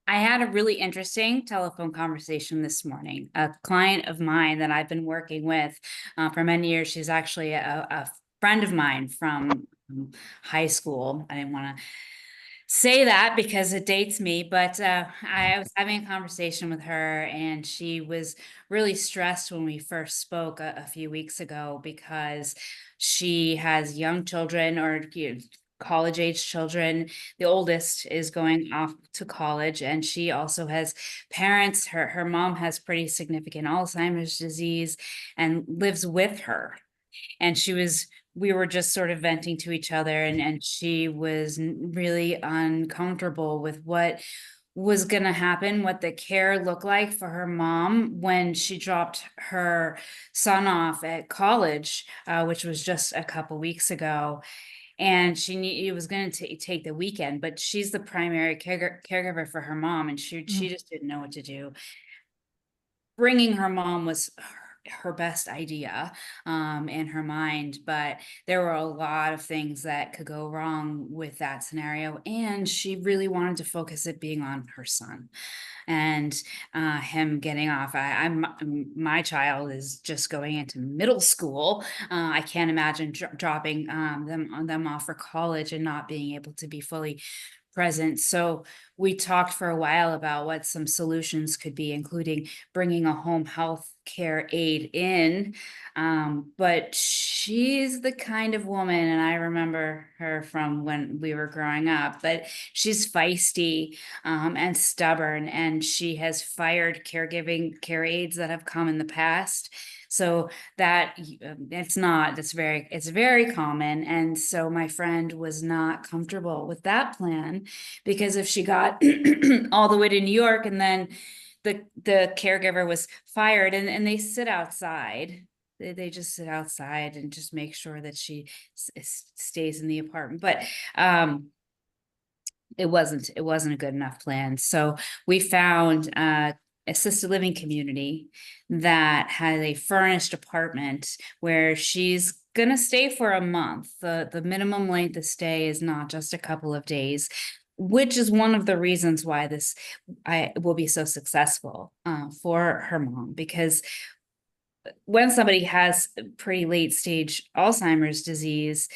I had a really interesting telephone conversation this morning. A client of mine that I've been working with for many years, she's actually a friend of mine from high school. I didn't want to say that because it dates me, but I was having a conversation with her, and she was really stressed when we first spoke a few weeks ago because she has young children, or college age children. The oldest is going off to college, and she also has parents. Her mom has pretty significant Alzheimer's disease and lives with her, and we were just sort of venting to each other, and she was really uncomfortable with what was going to happen, what the care looked like for her mom when she dropped her son off at college, which was just a couple weeks ago. And it was going to take the weekend, but she's the primary caregiver for her mom, and she Mm. just didn't know what to do. Bringing her mom was her best idea in her mind, but there were a lot of things that could go wrong with that scenario, and she really wanted to focus it being on her son and him getting off. My child is just going into middle school. I can't imagine dropping them off for college and not being able to be fully present. So we talked for a while about what some solutions could be, including bringing a home health care aide in. But she's the kind of woman, and I remember her from when we were growing up, but she's feisty and stubborn, and she has fired caregiving care aides that have come in the past. So that it's very common. And so my friend was not comfortable with that plan, because if she got all the way to New York and then the caregiver was fired, and they sit outside, they just sit outside and just make sure that she stays in the apartment. But it wasn't a good enough plan. So we found assisted living community that has a furnished apartment where she's gonna stay for a month. The minimum length of stay is not just a couple of days, which is one of the reasons why this I will be so successful for her mom, because when somebody has pretty late stage Alzheimer's disease,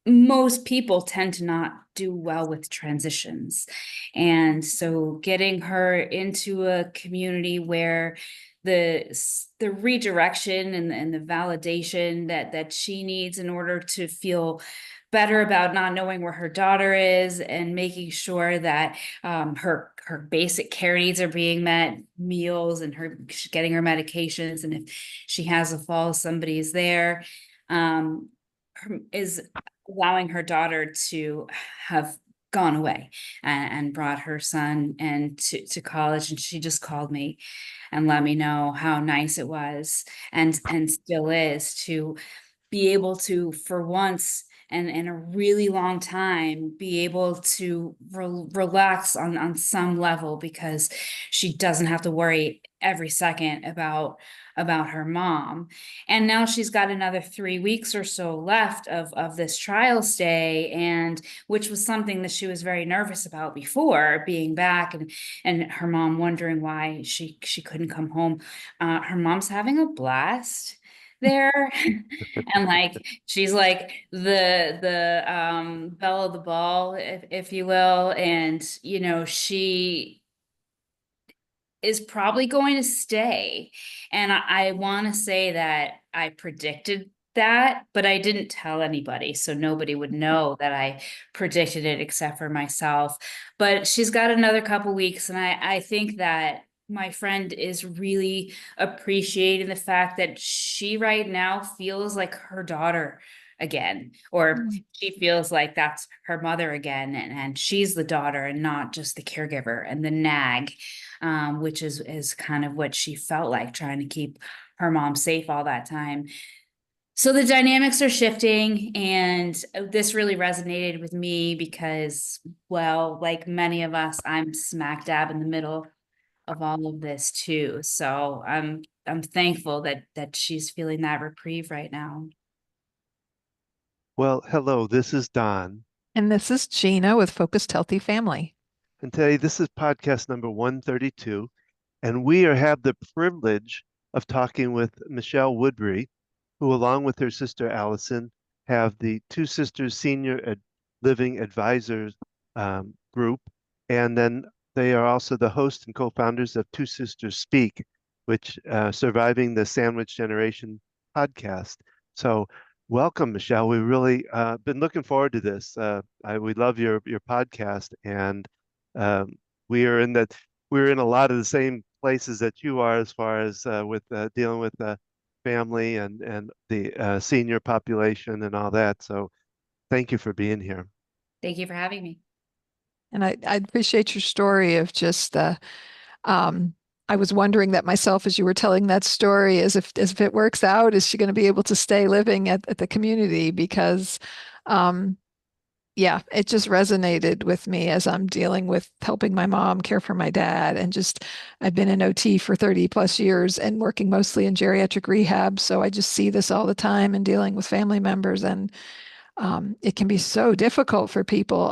most people tend to not do well with transitions. And so getting her into a community where the redirection and the validation that she needs in order to feel better about not knowing where her daughter is, and making sure that her basic care needs are being met, meals, and her getting her medications, and if she has a fall, somebody's there, is allowing her daughter to have gone away and brought her son and to college. And she just called me and let me know how nice it was, and still is, to be able to, for once and in a really long time, be able to relax on some level, because she doesn't have to worry every second about her mom. And now she's got another 3 weeks or so left of this trial stay, and which was something that she was very nervous about before, being back, and her mom wondering why she couldn't come home. Her mom's having a blast there. And like she's like the belle of the ball, if you will. And she is probably going to stay. And I want to say that I predicted that, but I didn't tell anybody, so nobody would know that I predicted it except for myself. But she's got another couple weeks, and I think that my friend is really appreciating the fact that she right now feels like her daughter again, or Mm. she feels like that's her mother again, and she's the daughter and not just the caregiver and the nag, which is kind of what she felt like, trying to keep her mom safe all that time. So the dynamics are shifting, and this really resonated with me because, well, like many of us, I'm smack dab in the middle of all of this too. So I'm thankful that she's feeling that reprieve right now. Well, hello, this is Don. And this is Gina with Focused Healthy Family. And today this is podcast number 132, and have the privilege of talking with Michelle Woodbrey, who, along with her sister Alyson, have the 2Sisters Living Advisors group. And then they are also the host and co-founders of 2Sisters Speak, which Surviving the Sandwich Generation podcast. So welcome, Michelle. We really been looking forward to this. We love your podcast, and um, we are in that we're in a lot of the same places that you are as far as with dealing with family and the senior population and all that. So thank you for being here. Thank you for having me. And I appreciate your story of just um, I was wondering that myself as you were telling that story, as if it works out, is she going to be able to stay living at the community? Because yeah, it just resonated with me as I'm dealing with helping my mom care for my dad. And just I've been in OT for 30 plus years and working mostly in geriatric rehab. So I just see this all the time and dealing with family members. And it can be so difficult for people.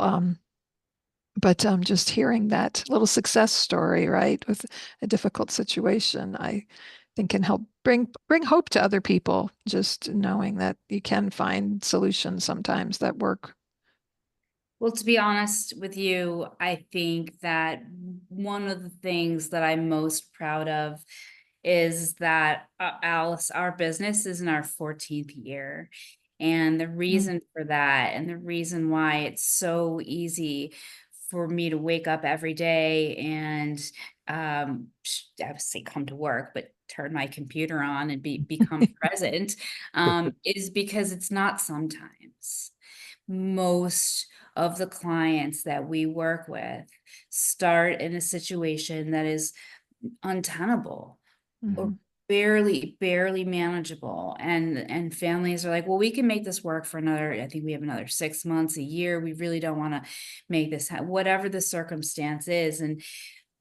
But just hearing that little success story, right, with a difficult situation, I think can help bring hope to other people. Just knowing that you can find solutions sometimes that work. Well, to be honest with you, I think that one of the things that I'm most proud of is that Alice, our business is in our 14th year. And the Mm. reason for that, and the reason why it's so easy for me to wake up every day and I would say come to work, but turn my computer on and become present, is because it's not sometimes. Most of the clients that we work with start in a situation that is untenable or Mhm. barely manageable, and families are like, well, we can make this work for another, I think we have another 6 months, a year, we really don't want to make this whatever the circumstance is, and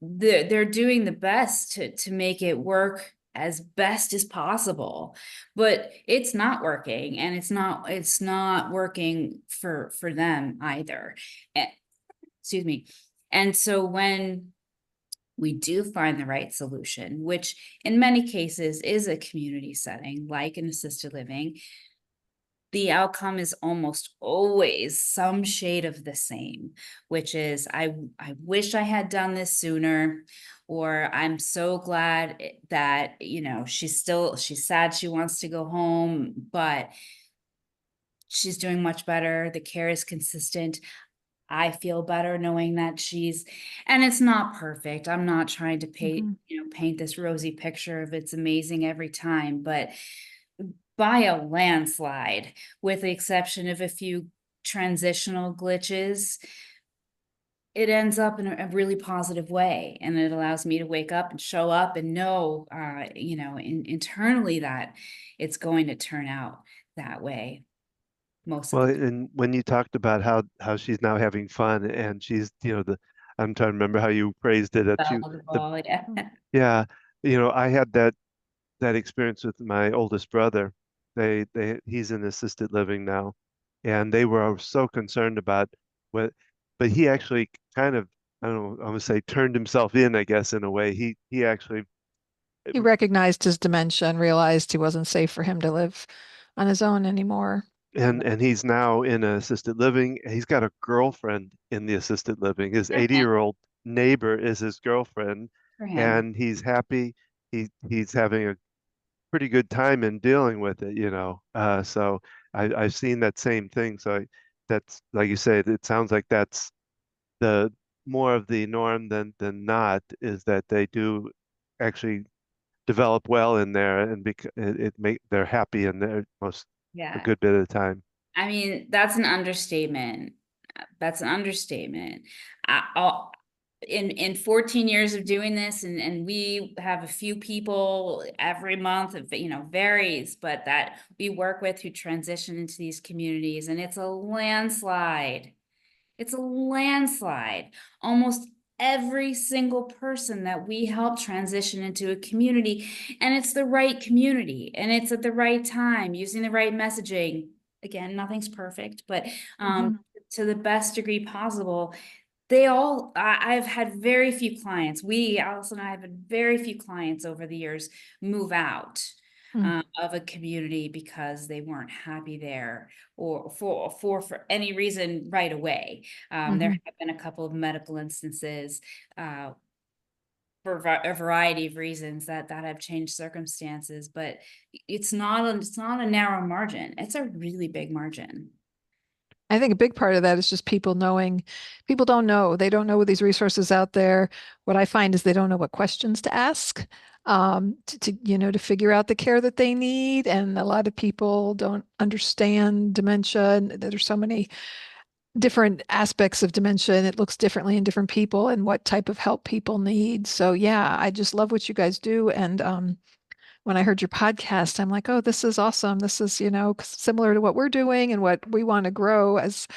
they're doing the best to make it work as best as possible, but it's not working, and it's not working for them either. Excuse me. And so when we do find the right solution, which in many cases is a community setting like an assisted living, the outcome is almost always some shade of the same, which is I wish I had done this sooner, or I'm so glad that, she's sad she wants to go home, but she's doing much better. The care is consistent. I feel better knowing that and it's not perfect. I'm not trying to Mhm. paint this rosy picture of it's amazing every time, but by a landslide, with the exception of a few transitional glitches, it ends up in a really positive way. And it allows me to wake up and show up and know, internally that it's going to turn out that way most of Well, the and when you talked about how she's now having fun and she's, the I'm trying to remember how you phrased it, that time. you the Valuable, yeah. yeah, I had that experience with my oldest brother. He's in assisted living now, and they were so concerned about what, but he actually kind of, I don't know, I'm gonna say turned himself in, I guess, in a way. He actually, He recognized his dementia and realized he wasn't safe for him to live on his own anymore. and he's now in an assisted living. He's got a girlfriend in the assisted living. His 80-year-old neighbor is his girlfriend, For him. and he's happy. He's having a pretty good time in dealing with it. So I've seen that same thing. So that's like you say, it sounds like that's the more of the norm than not, is that they do actually develop well in there, and it make they're happy in there most a Yeah. good bit of the time. I mean, that's an understatement. That's an understatement. I'll, in 14 years of doing this, and we have a few people every month, varies, but that we work with who transition into these communities, and it's a landslide. It's a landslide. Almost every single person that we help transition into a community, and it's the right community, and it's at the right time, using the right messaging. Again, nothing's perfect, but Mhm. to the best degree possible, I've had very few clients. Alice and I have had very few clients over the years move out Mm, of a community because they weren't happy there, or for any reason right away. There mhm. have been a couple of medical instances, for a variety of reasons that have changed circumstances, but it's not a narrow margin. It's a really big margin. I think a big part of that is just people knowing, people don't know. They don't know these resources out there. What I find is they don't know what questions to ask, to figure out the care that they need. And a lot of people don't understand dementia. And there's so many different aspects of dementia, and it looks differently in different people and what type of help people need. So yeah, I just love what you guys do. And when I heard your podcast, I'm like, oh, this is awesome. This is, similar to what we're doing and what we want to grow as,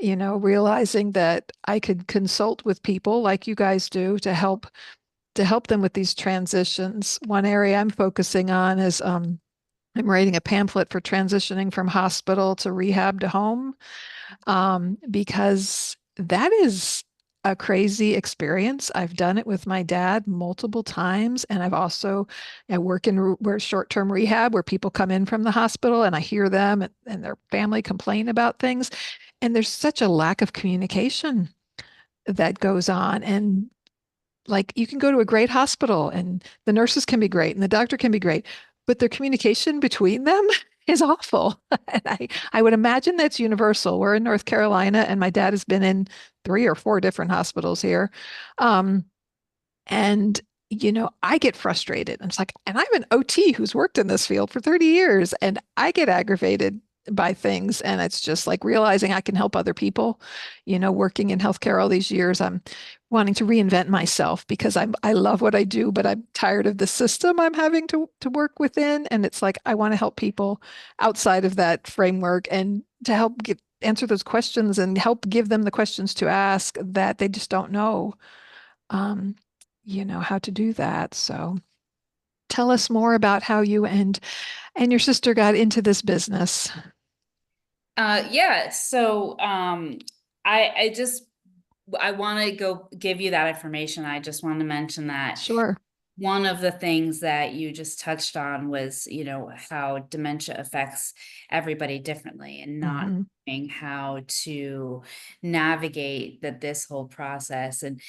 realizing that I could consult with people like you guys do to help them with these transitions. One area I'm focusing on is I'm writing a pamphlet for transitioning from hospital to rehab to home, because that is a crazy experience. I've done it with my dad multiple times, and I work in where short-term rehab where people come in from the hospital, and I hear them and their family complain about things, and there's such a lack of communication that goes on. And like you can go to a great hospital and the nurses can be great and the doctor can be great, but their communication between them is awful. And I would imagine that's universal. We're in North Carolina and my dad has been in 3 or 4 different hospitals here. Um, and I get frustrated. And it's like, and I'm an OT who's worked in this field for 30 years and I get aggravated by things. And it's just like realizing I can help other people, working in healthcare all these years. I'm wanting to reinvent myself because I love what I do, but I'm tired of the system I'm having to work within. And it's like I want to help people outside of that framework and to help answer those questions and help give them the questions to ask that they just don't know. Um, how to do that. So tell us more about how you and your sister got into this business. Yeah, so I just I want to go give you that information. I just want to mention that Sure. one of the things that you just touched on was, how dementia affects everybody differently, and not Hmm. knowing how to navigate this whole process, and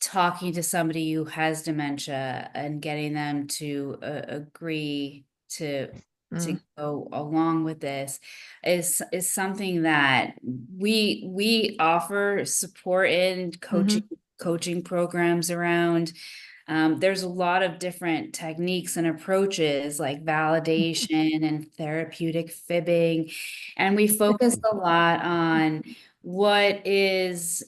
talking to somebody who has dementia and getting them to agree to Mm-hmm. go along with this is something that we offer support in coaching programs around. There's a lot of different techniques and approaches like validation and therapeutic fibbing, and we focus a lot on what is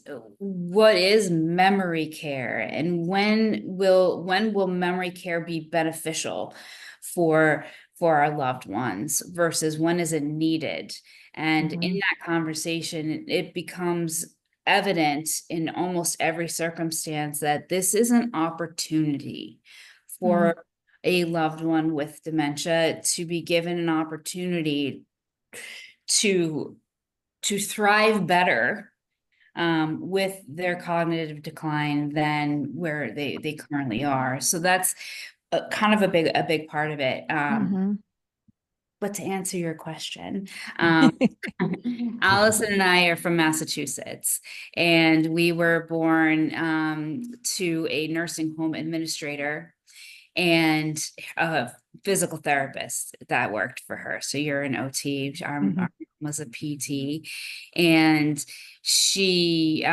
memory care, and when will memory care be beneficial for our loved ones versus when is it needed. And in Hmm. that conversation, it becomes evident in almost every circumstance that this is an opportunity Hmm. for a loved one with dementia to be given an opportunity to thrive better, with their cognitive decline than where they currently are. So that's kind of a big part of it. Hmm. But to answer your question, Allison and I are from Massachusetts, and we were born to a nursing home administrator and a physical therapist that worked for her. So you're an OT, our Hmm. mom was a PT, and she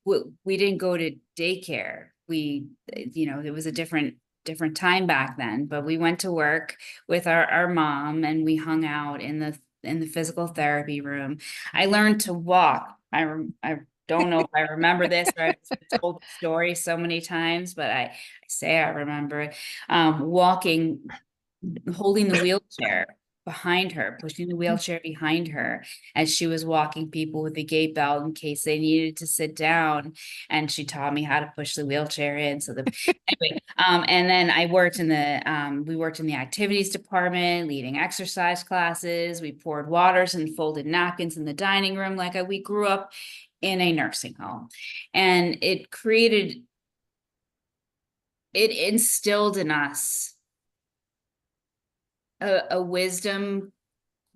we didn't go to daycare. It was a different time back then, but we went to work with our mom, and we hung out in the physical therapy room. I learned to walk. I don't know if I remember this, or I've told the story so many times, but I say I remember it. Walking, holding the wheelchair behind her, pushing the wheelchair behind her as she was walking people with the gait belt in case they needed to sit down. And she taught me how to push the wheelchair in. So anyway, and then we worked in the activities department, leading exercise classes. We poured waters and folded napkins in the dining room. We grew up in a nursing home. And it instilled in us a wisdom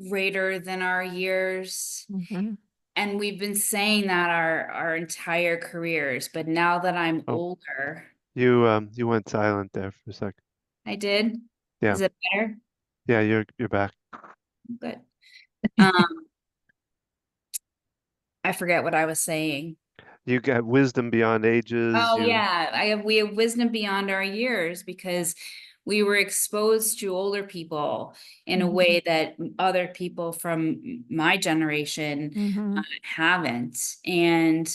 greater than our years. Mhm. And we've been saying that our entire careers, but now that I'm Oh, older, you went silent there for a sec. I did. Yeah. Is it better? Yeah, you're back. Good. Um, I forget what I was saying. You got wisdom beyond ages. Oh You yeah, we have wisdom beyond our years because we were exposed to older people in a Mhm. way that other people from my generation Mhm. haven't. And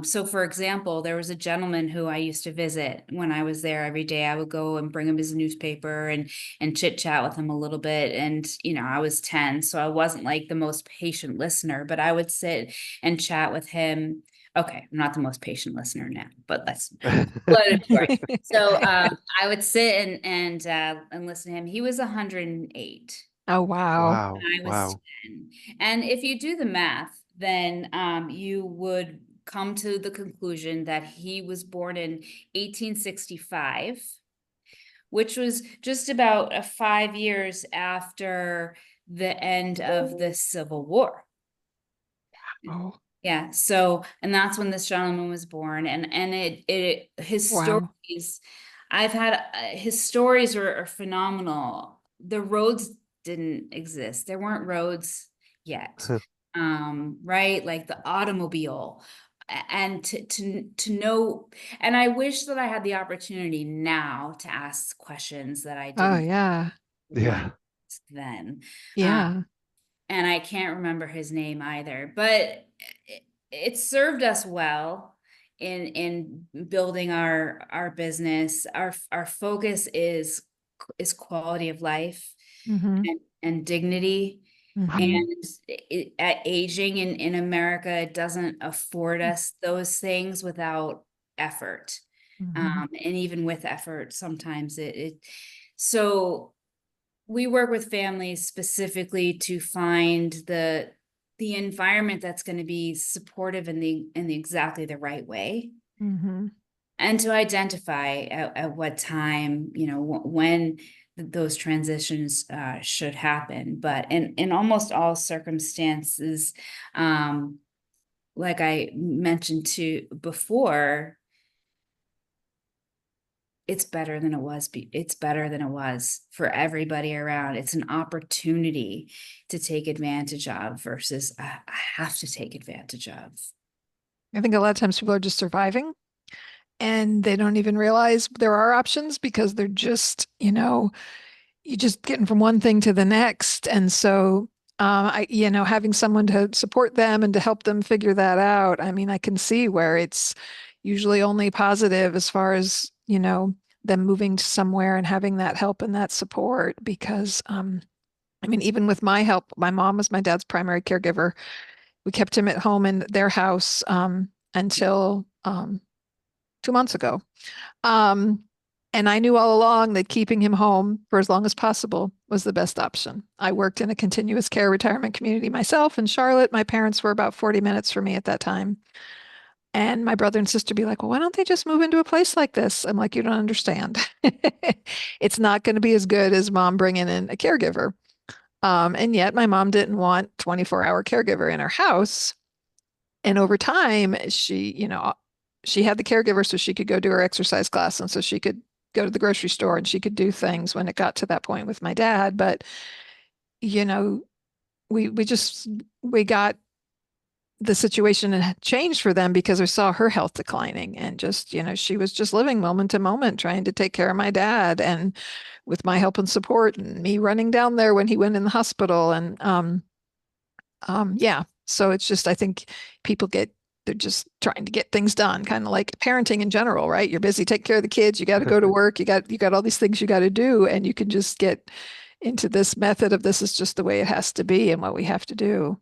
so for example, there was a gentleman who I used to visit when I was there every day. I would go and bring him his newspaper and chit chat with him a little bit. And I was 10, so I wasn't like the most patient listener, but I would sit and chat with him. Okay, I'm not the most patient listener now, but let's let it short. So I would sit and listen to him. He was 108. Oh, wow. wow, I was wow. 10. And if you do the math, then you would come to the conclusion that he was born in 1865, which was just about 5 years after the end of the Civil War. Oh, Yeah, so and that's when this gentleman was born, and his wow. stories, I've had his stories are phenomenal. The roads didn't exist. There weren't roads yet. Right? Like the automobile. And to know, and I wish that I had the opportunity now to ask questions that I Oh, didn't yeah. want to Yeah. ask then. Um, Yeah. and I can't remember his name either, but it served us well in building our business. Our focus is quality of life Mhm. and dignity. Mhm. And at aging in America, it doesn't afford us those things without effort. Mhm. And even with effort, sometimes so we work with families specifically to find the environment that's going to be supportive in the exactly the right way, Mhm. and to identify at what time, when those transitions should happen. But in almost all circumstances, um, like I mentioned to before, it's better than it was for everybody around. It's an opportunity to take advantage of versus I have to take advantage of. I think a lot of times people are just surviving and they don't even realize there are options because they're just, you're just getting from one thing to the next. And so, having someone to support them and to help them figure that out, I mean, I can see where it's usually only positive as far as, them moving to somewhere and having that help and that support because, I mean, even with my help, my mom was my dad's primary caregiver. We kept him at home in their house until 2 months ago. Um, and I knew all along that keeping him home for as long as possible was the best option. I worked in a continuous care retirement community myself in Charlotte. My parents were about 40 minutes from me at that time. And my brother and sister be like, well, why don't they just move into a place like this? I'm like, you don't understand. It's not going to be as good as mom bringing in a caregiver. And yet my mom didn't want 24-hour caregiver in her house. And over time, she had the caregiver so she could go do her exercise class and so she could go to the grocery store and she could do things when it got to that point with my dad. But, you know, we got the situation had changed for them because we saw her health declining and just, she was just living moment to moment trying to take care of my dad and with my help and support and me running down there when he went in the hospital and yeah. So it's just, I think people they're just trying to get things done, kind of like parenting in general, right? You're busy taking care of the kids, you got to go to work, you got all these things you got to do, and you can just get into this method of this is just the way it has to be and what we have to do.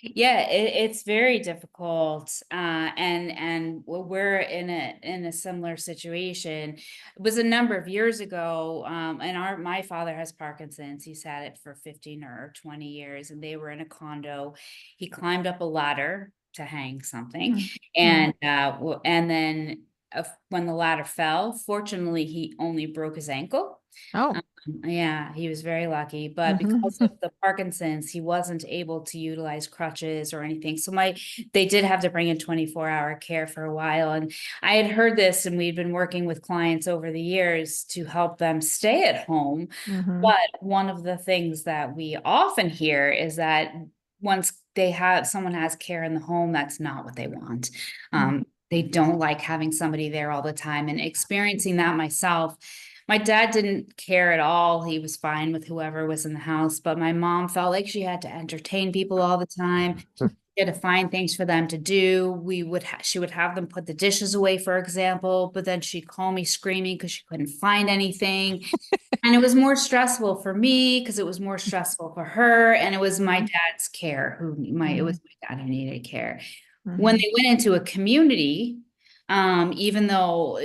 Yeah, it's very difficult, and we're in a similar situation. It was a number of years ago, and my father has Parkinson's. He's had it for 15 or 20 years, and they were in a condo. He climbed up a ladder to hang something. Mm. And and then when the ladder fell, fortunately, he only broke his ankle. Oh. Yeah, he was very lucky, but because Mhm. of the Parkinson's, he wasn't able to utilize crutches or anything. So they did have to bring in 24-hour care for a while. And I had heard this, and we'd been working with clients over the years to help them stay at home. Mhm. But one of the things that we often hear is that once someone has care in the home, that's not what they want. Mhm. They don't like having somebody there all the time, and experiencing that myself. My dad didn't care at all. He was fine with whoever was in the house, but my mom felt like she had to entertain people all the time. She had to find things for them to do. She would have them put the dishes away, for example, but then she'd call me screaming because she couldn't find anything. And it was more stressful for me because it was more stressful for her. And it was my Mhm. dad's care it was my dad who needed care. When Mhm. they went into a community, even though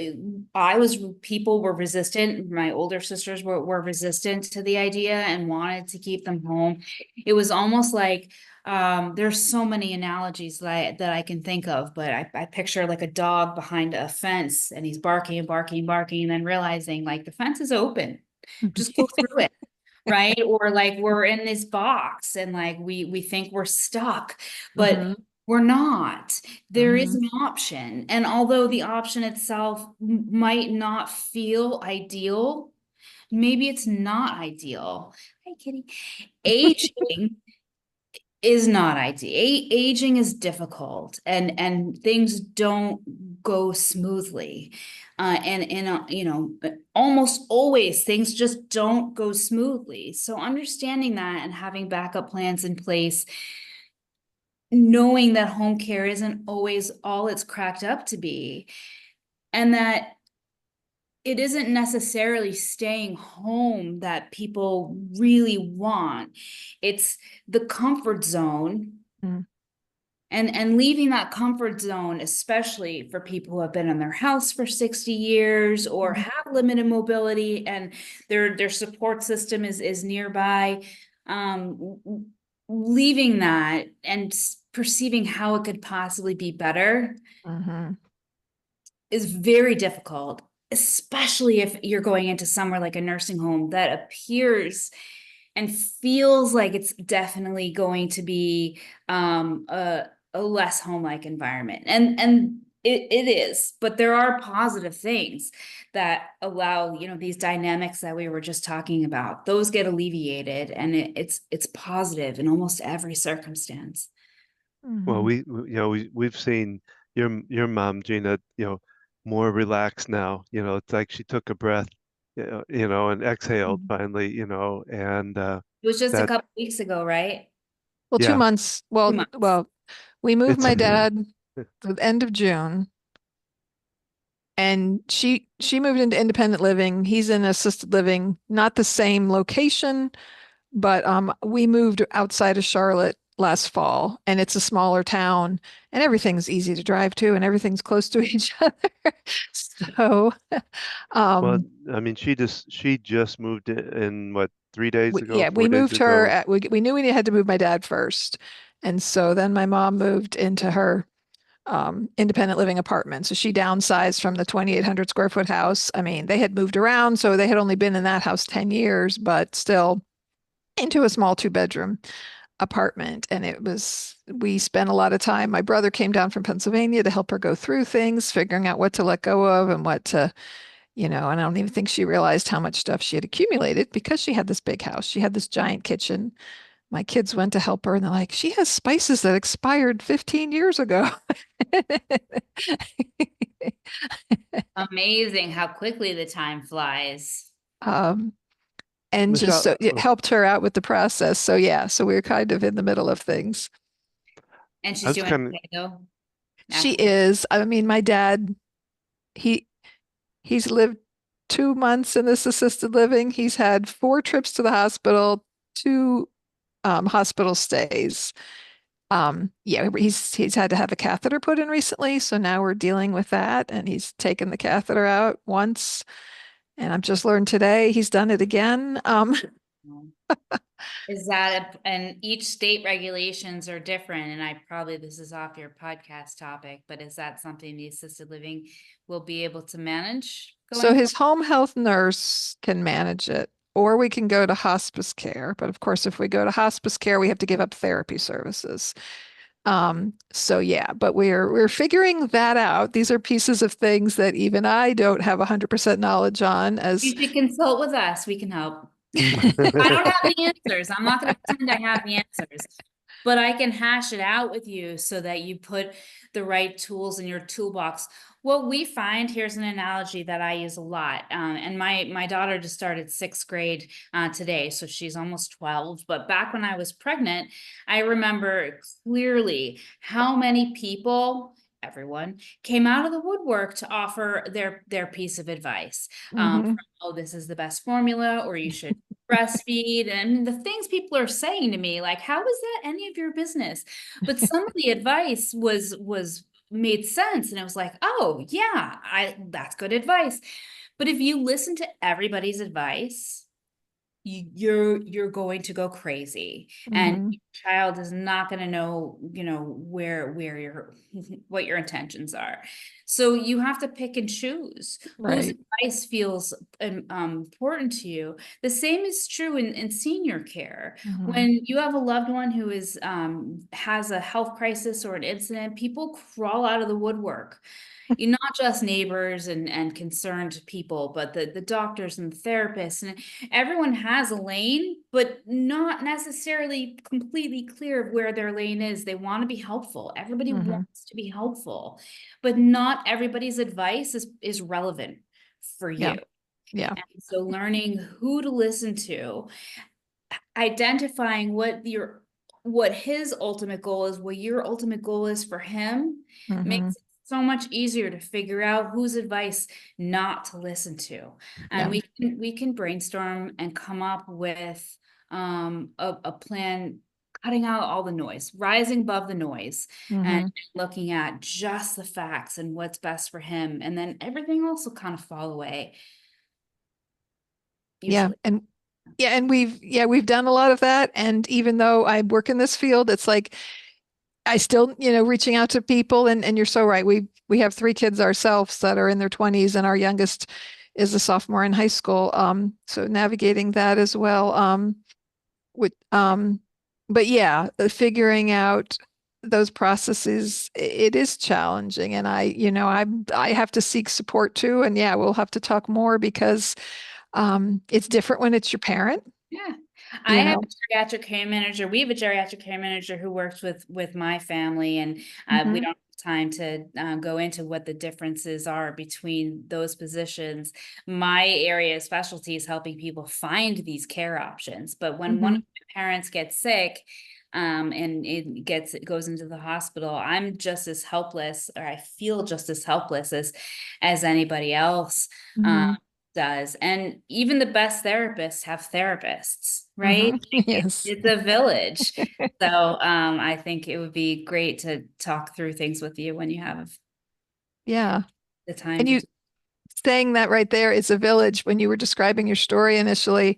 people were resistant, my older sisters were resistant to the idea and wanted to keep them home. It was almost like, there's so many analogies that I can think of, but I picture like a dog behind a fence and he's barking and barking and barking, and then realizing like the fence is open, just go through it. Right. Or like we're in this box and like we think we're stuck, but Mhm. we're not. There is Mhm. an option. And although the option itself might not feel ideal, maybe it's not ideal. Hi, kitty. Aging is not ideal. Aging is difficult, and things don't go smoothly. Almost always things just don't go smoothly. So understanding that and having backup plans in place, knowing that home care isn't always all it's cracked up to be, and that it isn't necessarily staying home that people really want. It's the comfort zone, Mhm. and leaving that comfort zone, especially for people who have been in their house for 60 years or Mhm. have limited mobility and their support system is nearby. Leaving that and perceiving how it could possibly be better Mhm. is very difficult, especially if you're going into somewhere like a nursing home that appears and feels like it's definitely going to be a less home-like environment. And it is, but there are positive things that allow, these dynamics that we were just talking about. Those get alleviated, and it's positive in almost every circumstance. Well, Mhm. we've seen your mom, Gina, more relaxed now. It's like she took a breath, and exhaled Mhm. finally, and It was just a that, couple weeks ago, right? Well, yeah, 2 months. 2 months. We moved it's my dad the end of June, and she moved into independent living. He's in assisted living, not the same location, but we moved outside of Charlotte last fall, and it's a smaller town, and everything's easy to drive to, and everything's close to each other. So, well, um, I mean, she just moved in what, 3 days ago, yeah, four we days moved her ago. we knew we had to move my dad first. And so then my mom moved into her independent living apartment. So she downsized from the 2,800 square foot house. I mean, they had moved around, so they had only been in that house 10 years, but still into a small 2 bedroom apartment. And we spent a lot of time. My brother came down from Pennsylvania to help her go through things, figuring out what to let go of and what to, and I don't even think she realized how much stuff she had accumulated because she had this big house. She had this giant kitchen. My kids went to help her and they're like, she has spices that expired 15 years ago. Amazing how quickly the time flies. Um, and just Michelle, so it helped her out with the process. So yeah, so we were kind of in the middle of things. And I she's was doing kind of, okay though. She After is. I mean, my dad, he he's lived 2 months in this assisted living. He's had 4 trips to the hospital, two hospital stays. Yeah, he's had to have a catheter put in recently, so now we're dealing with that, and he's taken the catheter out once, and I've just learned today he's done it again. Is that, and each state regulations are different, and this is off your podcast topic, but is that something the assisted living will be able to manage So going? his home health nurse can manage it, or we can go to hospice care. But of course, if we go to hospice care, we have to give up therapy services. So yeah, but we're figuring that out. These are pieces of things that even I don't have 100% knowledge on as You should consult with us. We can help. I don't have the answers. I'm not going to pretend I have the answers, but I can hash it out with you so that you put the right tools in your toolbox. What we find, here's an analogy that I use a lot. And my daughter just started 6th grade today, so she's almost 12. But back when I was pregnant, I remember clearly how many people, everyone, came out of the woodwork to offer their piece of advice. Mhm. Oh, this is the best formula, or you should breastfeed, and the things people are saying to me, like, how is that any of your business? But some of the advice was made sense, and it was like, oh yeah, that's good advice. But if you listen to everybody's advice, you're going to go crazy, and Mhm. your child is not going to know, where your what your intentions are. So you have to pick and choose whose Right. advice feels important to you. The same is true in senior care. Mhm. When you have a loved one who is has a health crisis or an incident, people crawl out of the woodwork. You not just neighbors and concerned people, but the doctors and the therapists, and everyone has a lane, but not necessarily completely clear of where their lane is. They want to be helpful. Everybody Mhm. wants to be helpful, but not everybody's advice is relevant for Yeah. you. Yeah. And so learning who to listen to, identifying what his ultimate goal is, what your ultimate goal is for him, Mhm. makes it so much easier to figure out whose advice not to listen to. And Yeah. we can brainstorm and come up with a plan, cutting out all the noise, rising above the noise, and Mhm. looking at just the facts and what's best for him. And then everything else will kind of fall away, Yeah. usually. And we've done a lot of that. And even though I work in this field, it's like I still, reaching out to people, and you're so right. We have 3 kids ourselves that are in their 20s, and our youngest is a sophomore in high school. So navigating that as well. With but yeah, figuring out those processes, it is challenging. And I have to seek support too. And yeah, we'll have to talk more because it's different when it's your parent, Yeah. I you have know. a geriatric care manager. We have a geriatric care manager who works with my family, and we Hmm. don't have time to go into what the differences are between those positions. My area of specialty is helping people find these care options. But when one of Hmm. my parents gets sick, and it goes into the hospital, I'm just as helpless, or I feel just as helpless as anybody else. Um, Hmm. does. And even the best therapists have therapists, right? Hmm. Yes. It's a village. So I think it would be great to talk through things with you when you have Yeah. the time And to you do. saying that right there is a village when you were describing your story initially,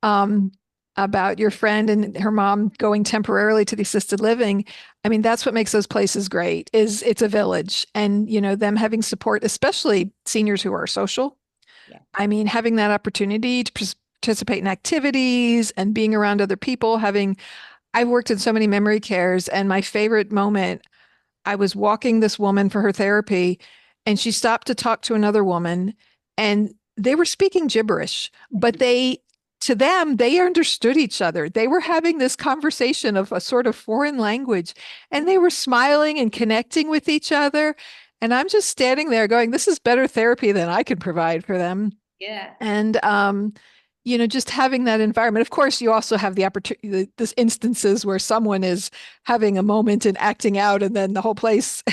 um, about your friend and her mom going temporarily to the assisted living. I mean, that's what makes those places great is it's a village and, them having support, especially seniors who are social. Yeah. I mean, having that opportunity to participate in activities and being around other people, I've worked in so many memory cares, and my favorite moment, I was walking this woman for her therapy, and she stopped to talk to another woman, and they were speaking gibberish, but to them, they understood each other. They were having this conversation of a sort of foreign language, and they were smiling and connecting with each other. And I'm just standing there going, this is better therapy than I could provide for them. Yeah. And just having that environment. Of course, you also have the opportunity, this instances where someone is having a moment and acting out, and then the whole place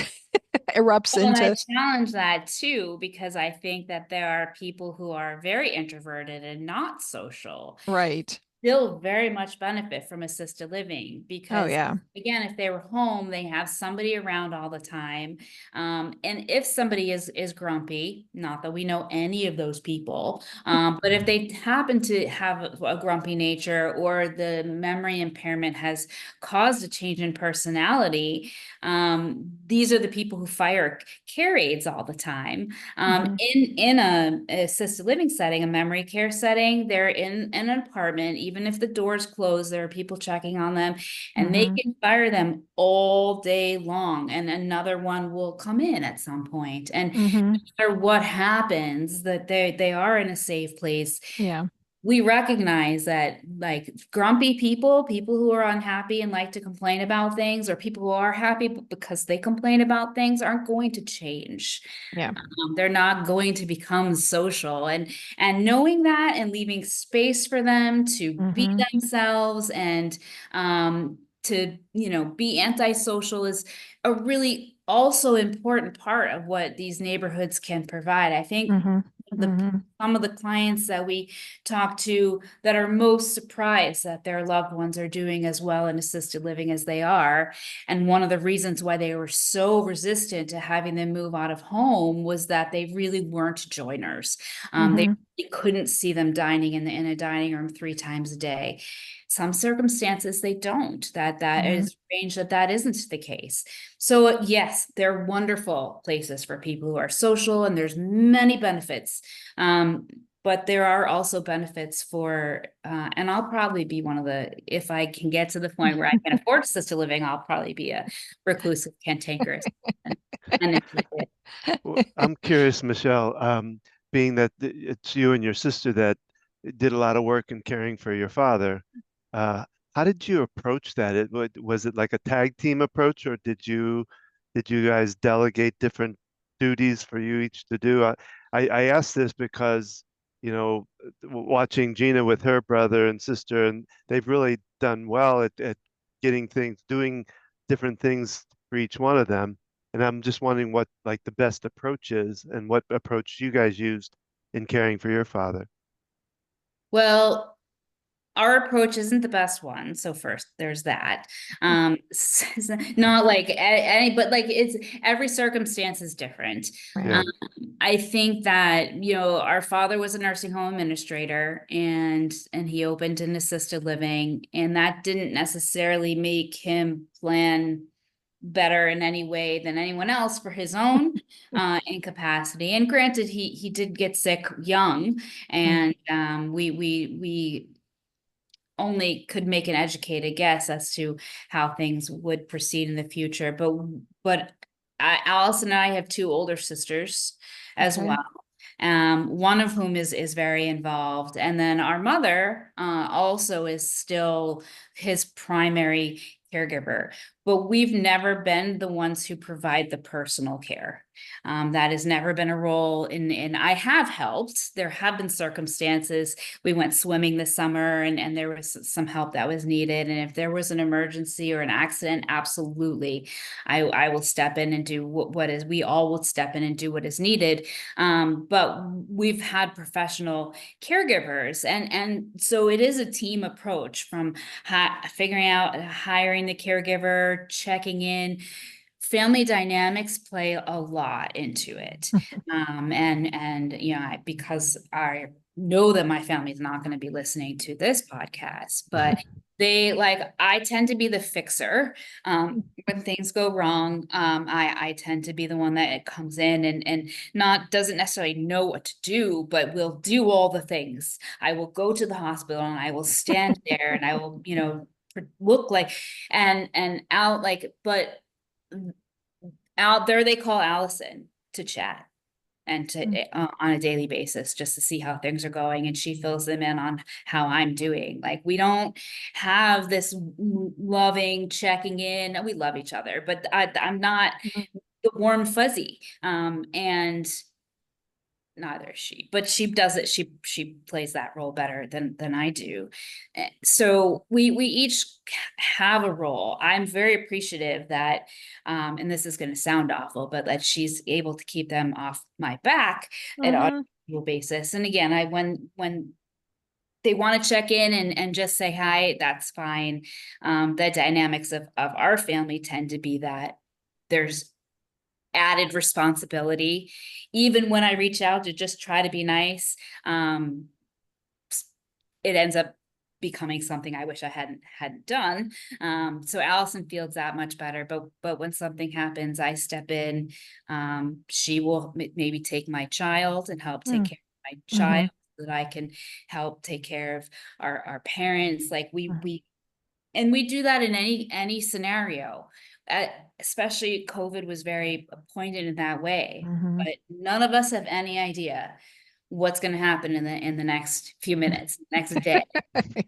erupts Well, and I into challenge that too, because I think that there are people who are very introverted and not social. right. still very much benefit from assisted living Oh, because yeah. again, if they were home, they have somebody around all the time. And if somebody is grumpy, not that we know any of those people, but if they happen to have a grumpy nature or the memory impairment has caused a change in personality, these are the people who fire care aides all the time. Mhm. In a assisted living setting, a memory care setting, they're in an apartment. Even if the door's closed, there are people checking on them, and they Mhm. can fire them all day long. And another one will come in at some point. And Mhm. no matter what happens, that they are in a safe place. Yeah. We recognize that like grumpy people who are unhappy and like to complain about things, or people who are happy because they complain about things, aren't going to change. Yeah. They're not going to become social, and knowing that and leaving space for them to be Mhm. themselves and to be antisocial is a really also important part of what these neighborhoods can provide. I think Mhm. the Mhm. some of the clients that we talk to that are most surprised that their loved ones are doing as well in assisted living as they are. And one of the reasons why they were so resistant to having them move out of home was that they really weren't joiners. They Mhm. really couldn't see them dining in a dining room 3 times a day. Some circumstances they don't. That Mhm. is strange that isn't the case. So yes, they're wonderful places for people who are social, and there's many benefits. But there are also benefits for, and I'll probably be one of the, if I can get to the point where I can afford assisted living, I'll probably be a reclusive cantankerous and Well, I'm curious, Michelle, being that it's you and your sister that did a lot of work in caring for your father, uh, how did you approach that? Was it like a tag team approach, or did you guys delegate different duties for you each to do? I ask this because, watching Gina with her brother and sister, and they've really done well at getting things, doing different things for each one of them. And I'm just wondering what like the best approach is and what approach you guys used in caring for your father. well, our approach isn't the best one. So first there's that. Not like any, but like it's every circumstance is different. Right. Um, Yeah. I think that, our father was a nursing home administrator, and he opened an assisted living, and that didn't necessarily make him plan better in any way than anyone else for his own incapacity. And granted, he did get sick young, Mm. and we only could make an educated guess as to how things would proceed in the future. But Alice and I have two older sisters as Okay. well. One of whom is very involved, and then our mother also is still his primary caregiver. But we've never been the ones who provide the personal care. That has never been a role in I have helped. There have been circumstances. We went swimming this summer, and there was some help that was needed. And if there was an emergency or an accident, absolutely, I will step in and do what is, we all will step in and do what is needed. But we've had professional caregivers, and so it is a team approach from figuring out hiring the caregiver, checking in. Family dynamics play a lot into it. And because I know that my family is not going to be listening to this podcast, but I tend to be the fixer. When things go wrong, I tend to be the one that comes in and not doesn't necessarily know what to do, but will do all the things. I will go to the hospital, and I will stand there, and I will, look like and out like, but out there they call Alyson to chat and Mm. to on a daily basis, just to see how things are going, and she fills them in on how I'm doing. Like, we don't have this loving checking in. We love each other, but I'm not Mhm. the warm fuzzy. And neither is she, but she does it, she plays that role better than I do. So we each have a role. I'm very appreciative that and this is going to sound awful, but that she's able to keep them off my back at on Mhm. a basis. And again, I when they want to check in and just say hi, that's fine. The dynamics of our family tend to be that there's added responsibility. Even when I reach out to just try to be nice, it ends up becoming something I wish I hadn't done. So Alyson feels that much better. But when something happens, I step in. She will maybe take my child and help take care of my child, so that I can help take care of our parents. Like we and we do that in any scenario. Especially COVID was very pointed in that way. But none of us have any idea what's going to happen in the next few minutes, next day.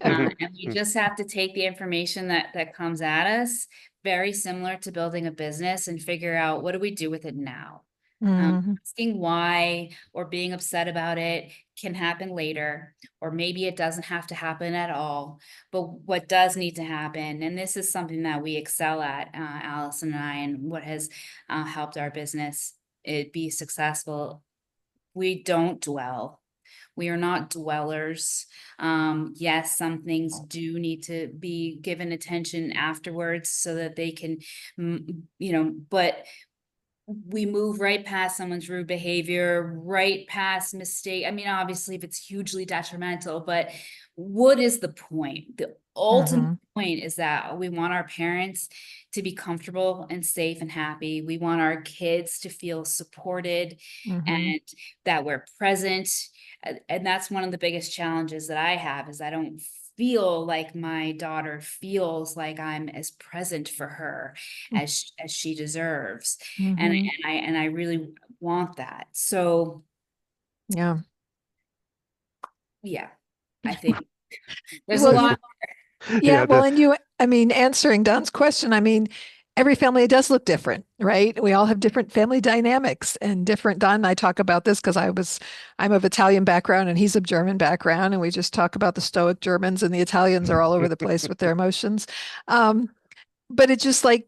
And we just have to take the information that comes at us, very similar to building a business, and figure out, what do we do with it now? Asking why or being upset about it can happen later, or maybe it doesn't have to happen at all. But what does need to happen, and this is something that we excel at, Alyson and I, and what has helped our business it be successful, we don't dwell. We are not dwellers. Yes, some things do need to be given attention afterwards so that they can, but we move right past someone's rude behavior, right past mistake. I mean, obviously, if it's hugely detrimental, but what is the point? The ultimate point is that we want our parents to be comfortable and safe and happy. We want our kids to feel supported and that we're present. And that's one of the biggest challenges that I have, is I don't feel like my daughter feels like I'm as present for her as she deserves. And I really want that. So Yeah. I think there's Well, a lot. Yeah, well, and I mean, answering Don's question, I mean, every family does look different, right? We all have different family dynamics and different. Don and I talk about this because I'm of Italian background and he's of German background, and we just talk about the stoic Germans, and the Italians are all over the place with their emotions. But it's just like,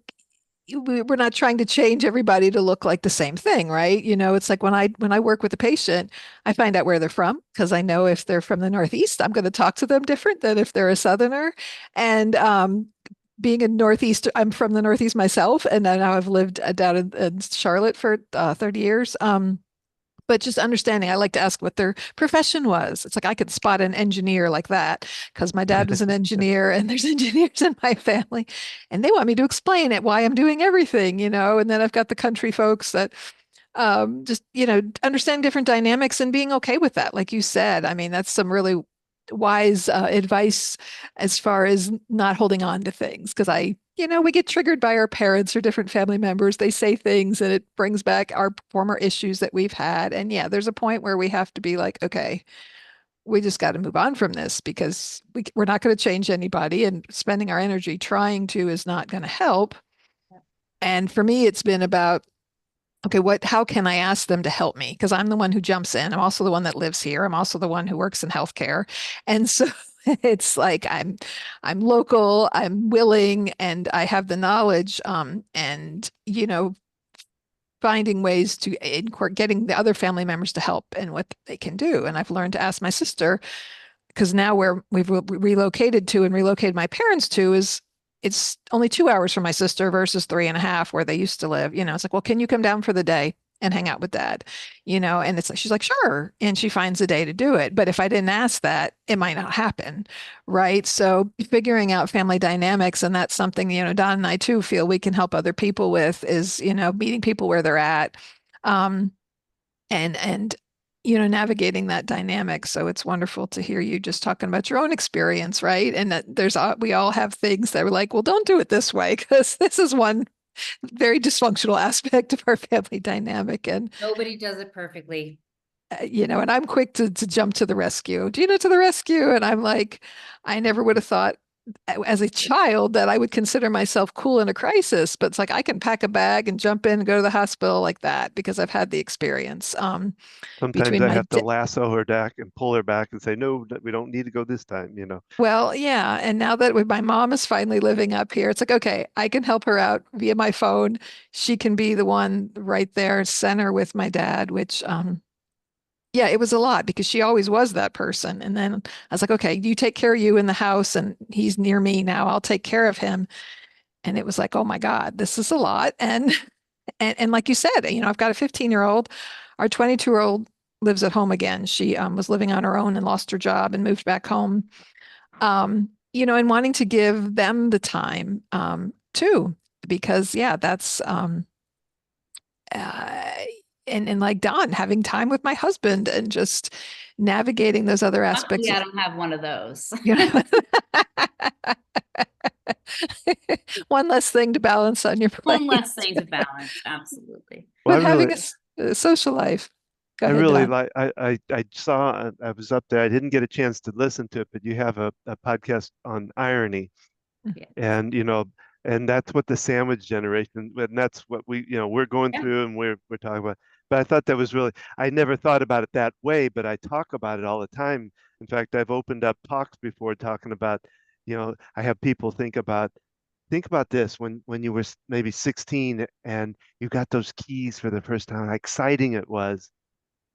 we're not trying to change everybody to look like the same thing, right? It's like when I work with a patient, I find out where they're from, because I know if they're from the Northeast, I'm going to talk to them different than if they're a Southerner. And being in Northeast, I'm from the Northeast myself, and now I've lived down in Charlotte for 30 years. But just understanding, I like to ask what their profession was. It's like I could spot an engineer like that because my dad was an engineer, and there's engineers in my family, and they want me to explain it why I'm doing everything. And then I've got the country folks that just understand different dynamics and being okay with that. Like you said, I mean, that's some really wise advice as far as not holding on to things, because we get triggered by our parents or different family members. They say things and it brings back our former issues that we've had. And yeah, there's a point where we have to be like, okay, we just got to move on from this, because we're not going to change anybody, and spending our energy trying to is not going to help. And for me, it's been about, okay, how can I ask them to help me? Because I'm the one who jumps in. I'm also the one that lives here. I'm also the one who works in healthcare. And so it's like I'm local, I'm willing, and I have the knowledge, and finding ways to getting the other family members to help and what they can do. And I've learned to ask my sister, because now where we've relocated to and relocated my parents to is, it's only 2 hours from my sister versus 3.5 where they used to live. It's like, well, can you come down for the day and hang out with dad? And it's like, she's like, sure. And she finds a day to do it. But if I didn't ask that, it might not happen. Right. So figuring out family dynamics, and that's something, Don and I too feel we can help other people with, is, meeting people where they're at. And navigating that dynamic. So it's wonderful to hear you just talking about your own experience, right? And that we all have things that are like, well, don't do it this way, because this is one very dysfunctional aspect of our family dynamic. And Nobody does it perfectly. And I'm quick to jump to the rescue. To the rescue. And I'm like, I never would have thought as a child that I would consider myself cool in a crisis, but it's like I can pack a bag and jump in and go to the hospital like that, because I've had the experience. Sometimes I have to lasso her back and pull her back and say, no, we don't need to go this time, Well, yeah. And now that my mom is finally living up here, it's like, okay, I can help her out via my phone. She can be the one right there, center with my dad, which, yeah, it was a lot because she always was that person. And then I was like, okay, you take care of you in the house and he's near me now. I'll take care of him. And it was like, oh my God, this is a lot. And and like you said, I've got a 15-year-old. Our 22-year-old lives at home again. She was living on her own and lost her job and moved back home. And wanting to give them the time too, because yeah, that's uh, and like Don, having time with my husband and just navigating those other aspects Luckily, I of, don't have one of those. you know, one less thing to balance on your One less plate. thing to balance. Absolutely. Well, But having a social life. Go I ahead, really Don. like, I saw, I was up there. I didn't get a chance to listen to it, but you have a podcast on irony. Yes. And and that's what the sandwich generation, and that's what we're going Yeah. through, and we're talking about. But I thought that was really, I never thought about it that way, but I talk about it all the time. In fact, I've opened up talks before talking about, I have people think about this when you were maybe 16 and you got those keys for the first time, how exciting it was.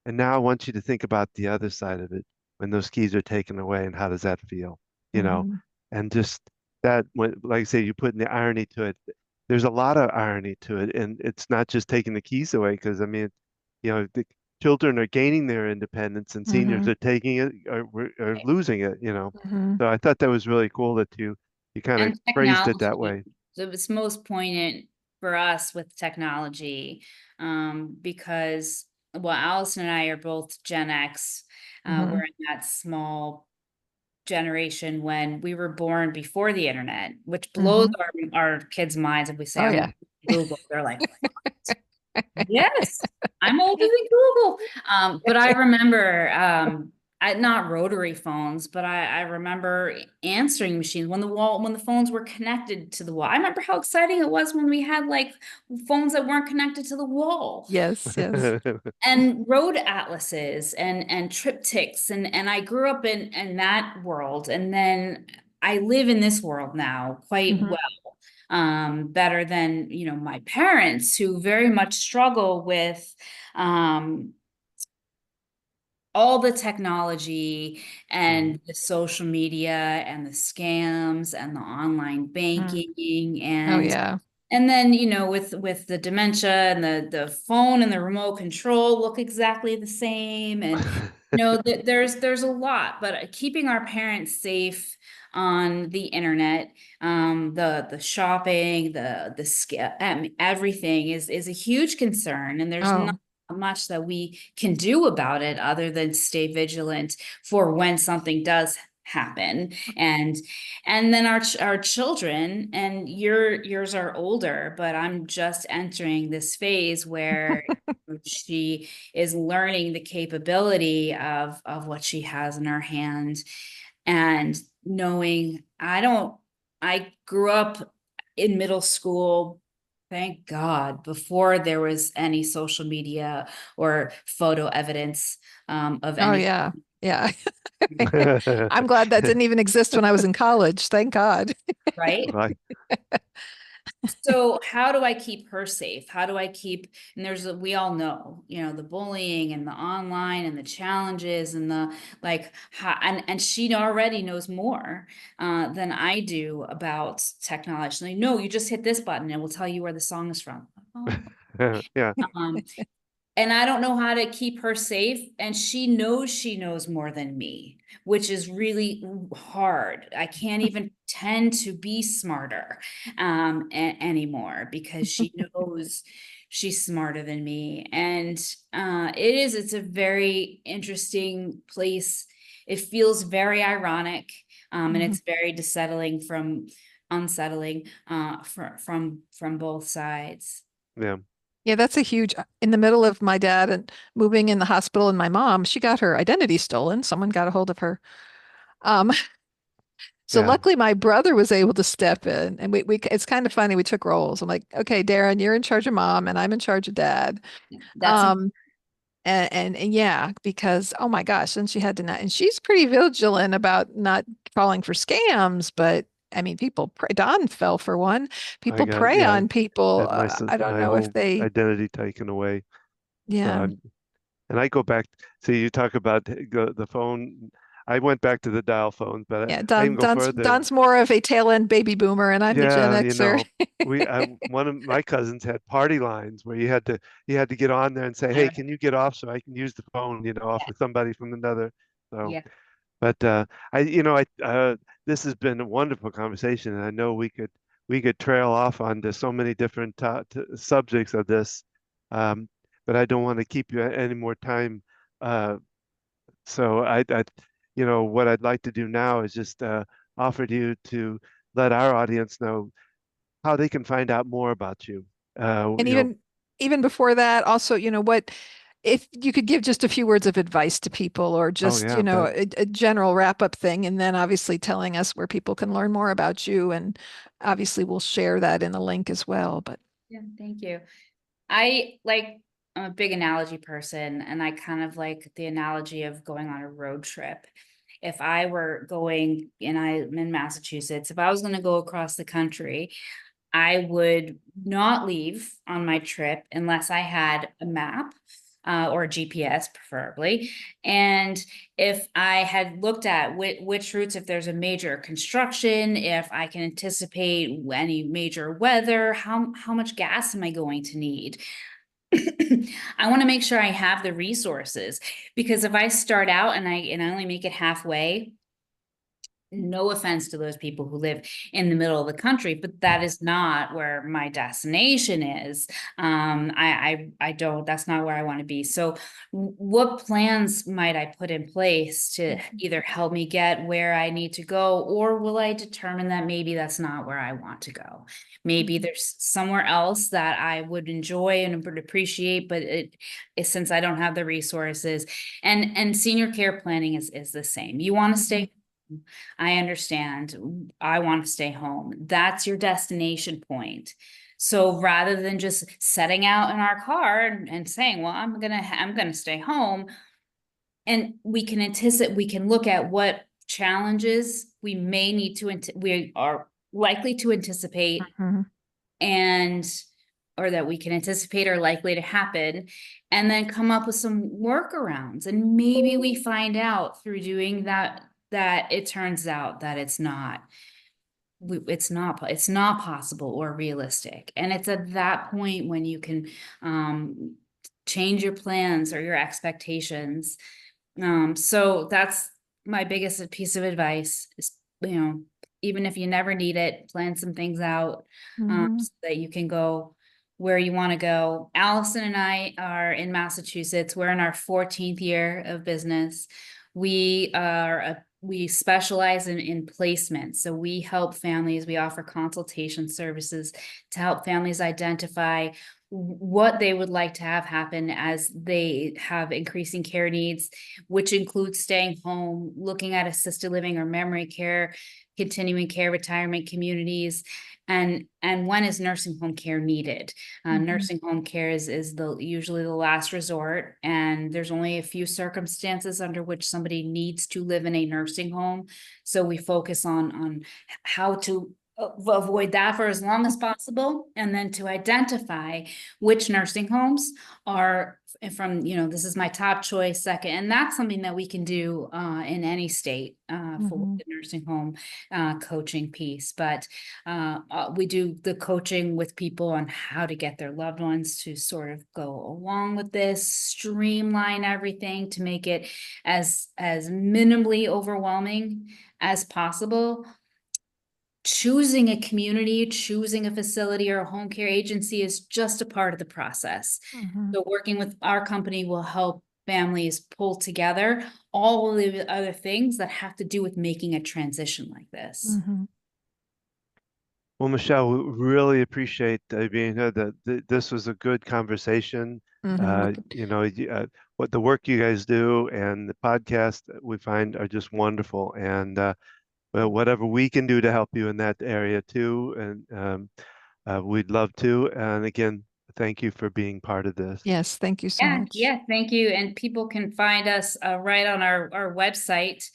And now I want you to think about the other side of it when those keys are taken away, and how does that feel? You know, Mhm. and just that, when, like I say, you put in the irony to it. There's a lot of irony to it, and it's not just taking the keys away, because I mean, the children are gaining their independence, and seniors Mhm. are taking it, are losing it. Mhm. So I thought that was really cool that you kind of And phrased it that technology, way. so it's most poignant for us with technology, because, well, Allison and I are both Gen X. Mhm. We're in that small generation when we were born before the internet, which blows Mhm. our kids' minds. If we say, Oh I'm yeah. on Google, they're like, yes, I'm older than Google. But I remember, not rotary phones, but I remember answering machines when the phones were connected to the wall. I remember how exciting it was when we had like phones that weren't connected to the wall, Yes, yes. and road atlases and triptychs, and I grew up in that world, and then I live in this world now quite Mhm. well, better than my parents, who very much struggle with um all the technology Mhm. and the social media and the scams and the online Mm. banking, Oh and yeah. then, with the dementia, and the phone and the remote control look exactly the same. And there's a lot, but keeping our parents safe on the internet, the shopping, everything is a huge concern, and there's not Oh. much that we can do about it other than stay vigilant for when something does happen. And then our children, and yours are older, but I'm just entering this phase where she is learning the capability of what she has in her hand, and knowing I grew up in middle school, thank God, before there was any social media or photo evidence, of Oh any, yeah. Yeah. I'm glad that didn't even exist when I was in college. Thank God. right? Right. So how do I keep her safe? How do I keep, and we all know, the bullying and the online and the challenges and the, like, and she already knows more than I do about technology. She's like, no, you just hit this button and we'll tell you where the song is from. Oh. Yeah. Um, and I don't know how to keep her safe. And she knows more than me, which is really hard. I can't even pretend to be smarter anymore, because she knows she's smarter than me. And it's a very interesting place. It feels very ironic, and Mhm. it's very unsettling, from both sides. Yeah. Yeah, that's a huge, in the middle of my dad and moving in the hospital and my mom, she got her identity stolen. Someone got a hold of her. Um, so Yeah. luckily my brother was able to step in and we it's kind of funny. We took roles. I'm like, okay, Darren, you're in charge of mom and I'm in charge of dad. That's Um, and yeah, because oh my goch, and she had to not, and she's pretty vigilant about not falling for scams, but I mean, people prey. Don fell for one. I People got, prey yeah, on people. had my I don't my know if whole they, identity taken away. So yeah. And I go back, so you talk about the phone. I went back to the dial phones, but Yeah, I even go further. Don's more of a tail end baby boomer, and I'm the Gen Yeah, you Xer. know, one of my cousins had party lines where you had to get on there and say, "Hey, can you get off so I can use the phone, off with somebody from another." So, Yeah. but this has been a wonderful conversation, and I know we could trail off onto so many different subjects of this, um, but I don't want to keep you any more time. Uh, so what I'd like to do now is just offer to you to let our audience know how they can find out more about you. And even before that, also, what if you could give just a few words of advice to people, or Oh just, yeah, but a general wrap up thing, and then obviously telling us where people can learn more about you. And obviously we'll share that in a link as well. But Yeah, thank you. I like, I'm a big analogy person, and I kind of like the analogy of going on a road trip. If I were going, and I'm in Massachusetts, if I was going to go across the country, I would not leave on my trip unless I had a map, or a GPS preferably. And if I had looked at which routes, if there's a major construction, if I can anticipate any major weather, how much gas am I going to need? I want to make sure I have the resources, because if I start out and I only make it halfway, no offense to those people who live in the middle of the country, but that is not where my destination is. I don't, that's not where I want to be. So what plans might I put in place to either help me get where I need to go, or will I determine that maybe that's not where I want to go? Maybe there's somewhere else that I would enjoy and would appreciate, but it is, since I don't have the resources. And senior care planning is the same. You want to stay, I understand. I want to stay home. That's your destination point. So rather than just setting out in our car and saying, well, I'm gonna stay home, and we can anticipate, we can look at what challenges we may need to, we are likely to anticipate, Mhm. and or that we can anticipate are likely to happen, and then come up with some workarounds. And maybe we find out through doing that that it turns out that it's not possible or realistic. And it's at that point when you can change your plans or your expectations. So that's my biggest piece of advice is, even if you never need it, plan some things out, Mhm. so that you can go where you want to go. Alyson and I are in Massachusetts. We're in our 14th year of business. We specialize in placement. So we help families, we offer consultation services to help families identify what they would like to have happen as they have increasing care needs, which includes staying home, looking at assisted living or memory care, continuing care, retirement communities, and when is nursing home care needed? Nursing home care is usually the last resort, and there's only a few circumstances under which somebody needs to live in a nursing home. So we focus on how to avoid that for as long as possible, and then to identify which nursing homes are from, this is my top choice, second, and that's something that we can do in any state for Mhm. the nursing home coaching piece. But we do the coaching with people on how to get their loved ones to sort of go along with this, streamline everything to make it as minimally overwhelming as possible. Choosing a community, choosing a facility or a home care agency is just a part of the process. Mhm. So working with our company will help families pull together all of the other things that have to do with making a transition like this. Mhm. well, Michelle, we really appreciate being here. This was a good conversation. Mhm. What the work you guys do and the podcast we find are just wonderful. And well, whatever we can do to help you in that area too, and we'd love to. And again, thank you for being part of this. Yes, thank you so Yeah, much. yeah, thank you. And people can find us right on our website,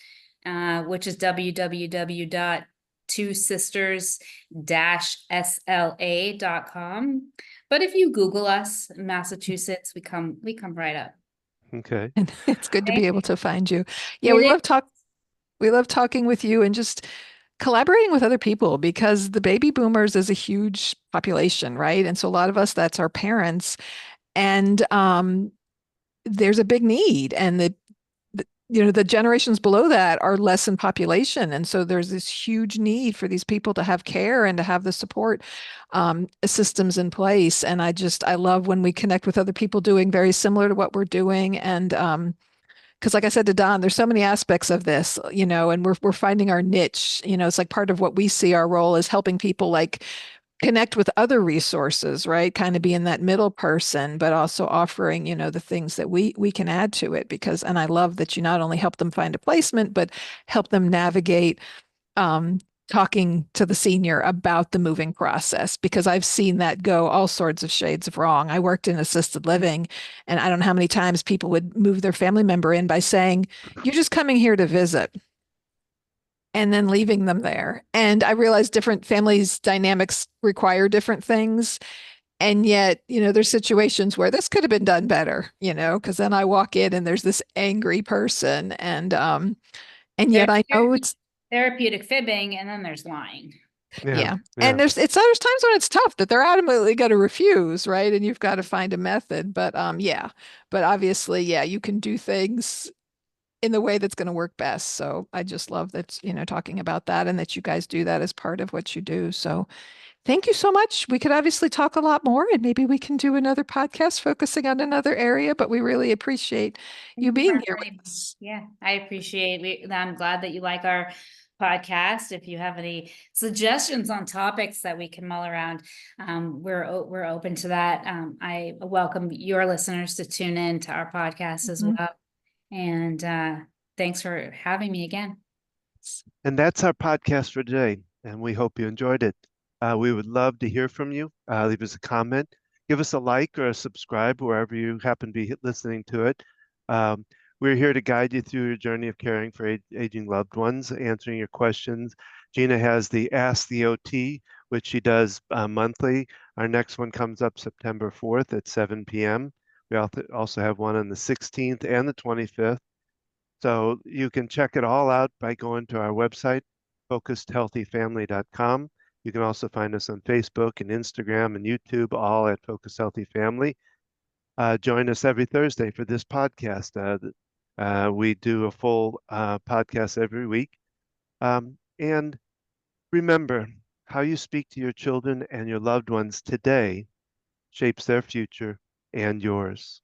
which is www.2sisters-sla.com. But if you Google us, Massachusetts, we come right up. Okay. And it's good to Thank be you. able to find you. Yeah, It is. we love talking with you and just collaborating with other people because the baby boomers is a huge population, right? And so a lot of us, that's our parents. And there's a big need. And the generations below that are less in population. And so there's this huge need for these people to have care and to have the support systems in place. And I love when we connect with other people doing very similar to what we're doing. And because like I said to Don, there's so many aspects of this, and we're finding our niche. It's like part of what we see our role is helping people like connect with other resources, right? Kind of being that middle person, but also offering, the things that we can add to it and I love that you not only help them find a placement, but help them navigate um, talking to the senior about the moving process because I've seen that go all sorts of shades of wrong. I worked in assisted living, and I don't know how many times people would move their family member in by saying, "You're just coming here to visit," and then leaving them there. And I realized different families' dynamics require different things. And yet, there's situations where this could have been done better, because then I walk in and there's this angry person and There's yet I know it's therapeutic fibbing, and then there's lying. Yeah. yeah. Yeah. And there's times when it's tough that they're adamantly going to refuse, right? And you've got to find a method. But yeah. But obviously, yeah, you can do things in the way that's going to work best. So I just love that, talking about that and that you guys do that as part of what you do. So thank you so much. We could obviously talk a lot more and maybe we can do another podcast focusing on another area, but we really appreciate Thank you you for being here with inviting me. us. Yeah, I appreciate I'm glad that you like our podcast. If you have any suggestions on topics that we can mull around, we're open to that. I welcome your listeners to tune in to our podcast as Mhm. well. And thanks for having me again. And that's our podcast for today. And we hope you enjoyed it. We would love to hear from you. Leave us a comment, give us a like or a subscribe wherever you happen to be listening to it. Um, we're here to guide you through your journey of caring for aging loved ones, answering your questions. Gina has the Ask the OT, which she does monthly. Our next one comes up September 4th at 7 p.m. We also have one on the 16th and the 25th. So you can check it all out by going to our website, focusedhealthyfamily.com. You can also find us on Facebook and Instagram and YouTube, all at Focus Healthy Family. Join us every Thursday for this podcast. We do a full podcast every week. And remember, how you speak to your children and your loved ones today shapes their future and yours.